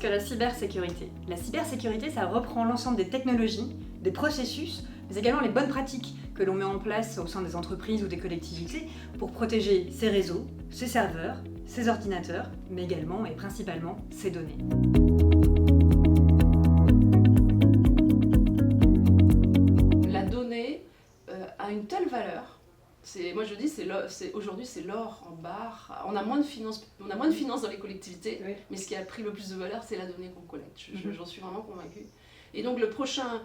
que la cybersécurité? La cybersécurité, ça reprend l'ensemble des technologies, des processus, mais également les bonnes pratiques que l'on met en place au sein des entreprises ou des collectivités pour protéger ses réseaux, ses serveurs, ses ordinateurs, mais également et principalement ses données. La donnée a une telle valeur. Moi je dis, aujourd'hui c'est l'or en barre. On a moins de finances dans les collectivités, oui. Mais ce qui a pris le plus de valeur, c'est la donnée qu'on collecte. J'en suis vraiment convaincue. Et donc le prochain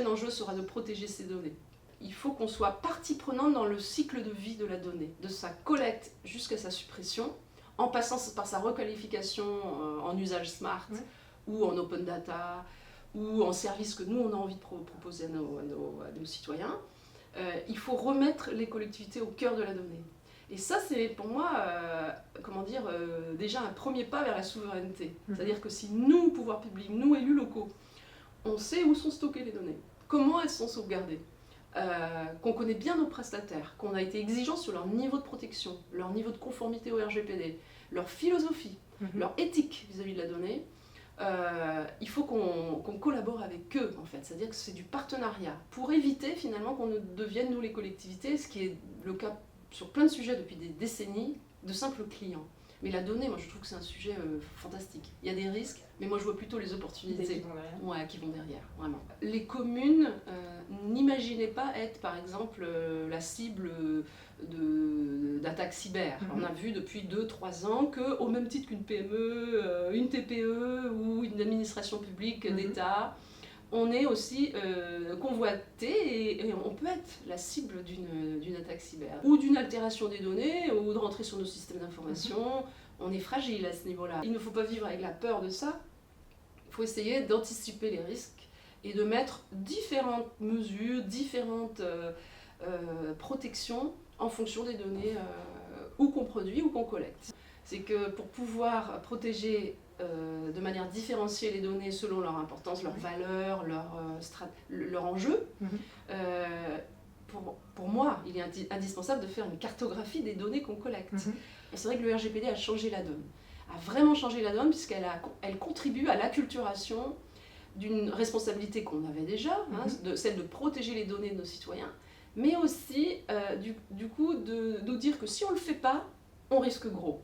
enjeu sera de protéger ces données. Il faut qu'on soit partie prenante dans le cycle de vie de la donnée, de sa collecte jusqu'à sa suppression, en passant par sa requalification en usage smart, oui. Ou en open data, ou en service que nous on a envie de proposer à nos citoyens. Il faut remettre les collectivités au cœur de la donnée. Et ça, c'est pour moi, déjà un premier pas vers la souveraineté. C'est-à-dire que si nous, pouvoir public, nous, élus locaux, on sait où sont stockées les données, comment elles sont sauvegardées, qu'on connaît bien nos prestataires, qu'on a été exigeant sur leur niveau de protection, leur niveau de conformité au RGPD, leur philosophie, leur éthique vis-à-vis de la donnée, il faut qu'on collabore avec eux, en fait. C'est-à-dire que c'est du partenariat pour éviter finalement qu'on ne devienne, nous les collectivités, ce qui est le cas sur plein de sujets depuis des décennies, de simples clients. Mais la donnée, moi je trouve que c'est un sujet fantastique. Il y a des risques, mais moi je vois plutôt les opportunités qui vont derrière, vraiment. Les communes n'imaginaient pas être par exemple la cible d'attaques cyber. On a vu depuis 2-3 ans qu'au même titre qu'une PME, une TPE ou une administration publique d'État, on est aussi convoité et on peut être la cible d'une attaque cyber. Ou d'une altération des données, ou de rentrer sur nos systèmes d'information. On est fragile à ce niveau-là. Il ne faut pas vivre avec la peur de ça. Il faut essayer d'anticiper les risques et de mettre différentes mesures, différentes protections en fonction des données ou qu'on produit ou qu'on collecte. C'est que pour pouvoir protéger de manière différenciée les données selon leur importance, leur valeur, leur enjeu, pour moi, il est indispensable de faire une cartographie des données qu'on collecte. Et c'est vrai que le RGPD a changé la donne, a vraiment changé la donne puisqu'elle contribue à l'acculturation d'une responsabilité qu'on avait déjà, celle de protéger les données de nos citoyens, mais aussi du coup de nous dire que si on ne le fait pas, on risque gros.